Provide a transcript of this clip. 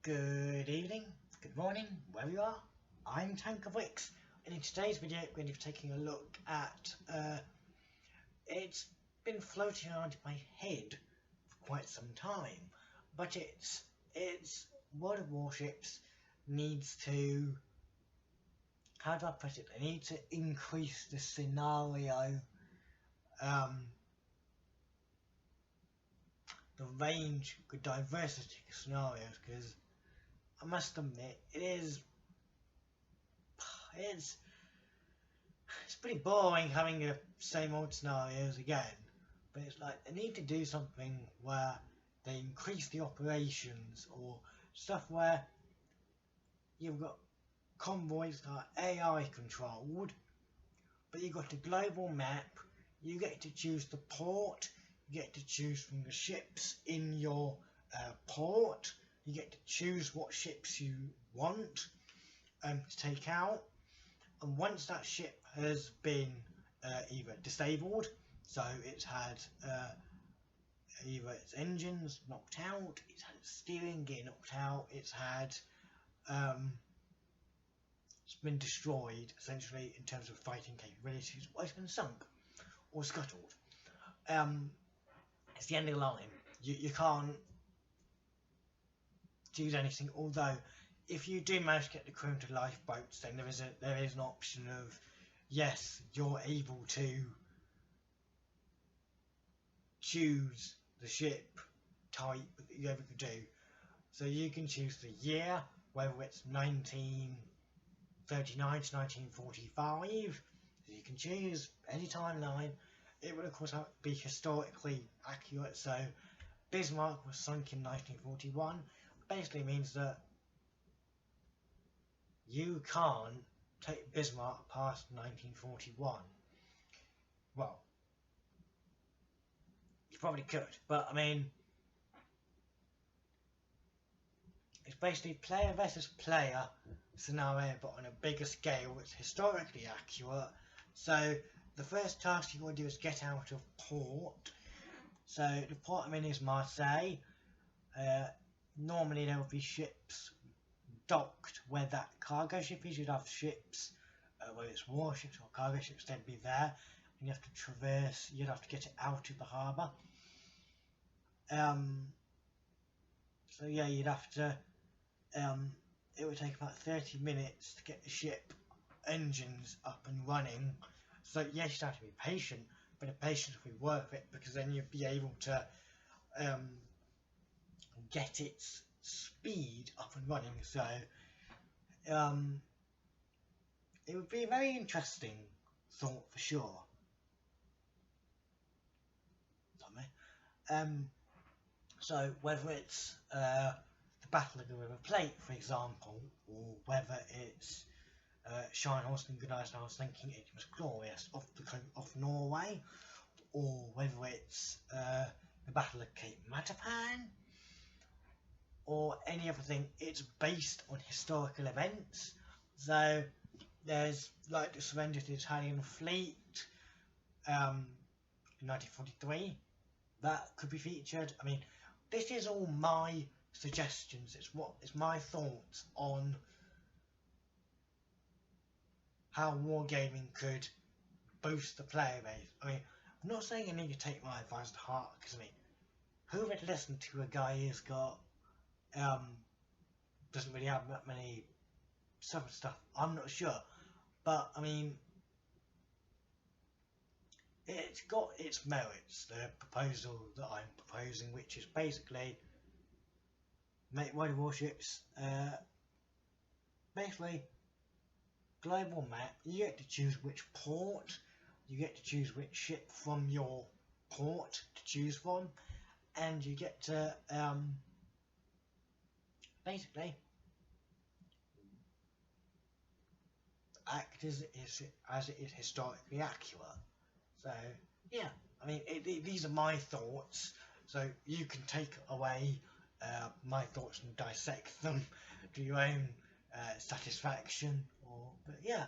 Good evening, good morning, wherever you are. I'm Tank of Wicks, and in today's video we're going to be taking a look at it's been floating around in my head for quite some time, but it's World of Warships needs to, how do I put it, they need to increase the scenario, the range, the diversity of scenarios, because I must admit, it's pretty boring having the same old scenarios again, but it's like they need to do something where they increase the operations, or stuff where you've got convoys that are AI controlled, but you've got a global map, you get to choose the port, you get to choose from the ships in your port, you get to choose what ships you want to take out, and once that ship has been either disabled, so it's had either its engines knocked out, it's had its steering gear knocked out, it's been destroyed essentially in terms of fighting capabilities, or it's been sunk or scuttled. It's the end of the line. You can't choose anything, although if you do manage to get the crew into lifeboats, then there is an option of, yes, you're able to choose the ship type that you ever could do. So you can choose the year, whether it's 1939 to 1945, so you can choose any timeline. It would of course have to be historically accurate, so Bismarck was sunk in 1941, basically means that you can't take Bismarck past 1941. Well, you probably could, but I mean, it's basically player versus player scenario, but on a bigger scale. It's historically accurate. So the first task you want to do is get out of port. So the port I'm in is Marseille. Normally there will be ships docked where that cargo ship is. You'd have ships, whether it's warships or cargo ships, they'd be there, and you have to traverse, you'd have to get it out of the harbour. So yeah, you'd have to, it would take about 30 minutes to get the ship engines up and running. So yes, you'd have to be patient, but the patience will be worth it, because then you'll be able to get its speed up and running. So it would be a very interesting thought for sure. So whether it's the Battle of the River Plate, for example, or whether it's Scharnhorst and Gdansk, I was thinking it was glorious off Norway, or whether it's the Battle of Cape Matapan, or any other thing. It's based on historical events. So there's like the surrender to the Italian fleet in 1943, that could be featured. I mean, this is all my suggestions. It's my thoughts on how wargaming could boost the player base. I mean, I'm not saying you need to take my advice to heart, because I mean, who would listen to a guy who's got doesn't really have that many stuff? I'm not sure, but I mean, it's got its merits, the proposal that I'm proposing, which is basically make World of Warships basically global map. You get to choose which port, you get to choose which ship from your port to choose from, and you get to basically act as it is historically accurate. So yeah, I mean, these are my thoughts, so you can take away my thoughts and dissect them to your own satisfaction. But yeah, I mean,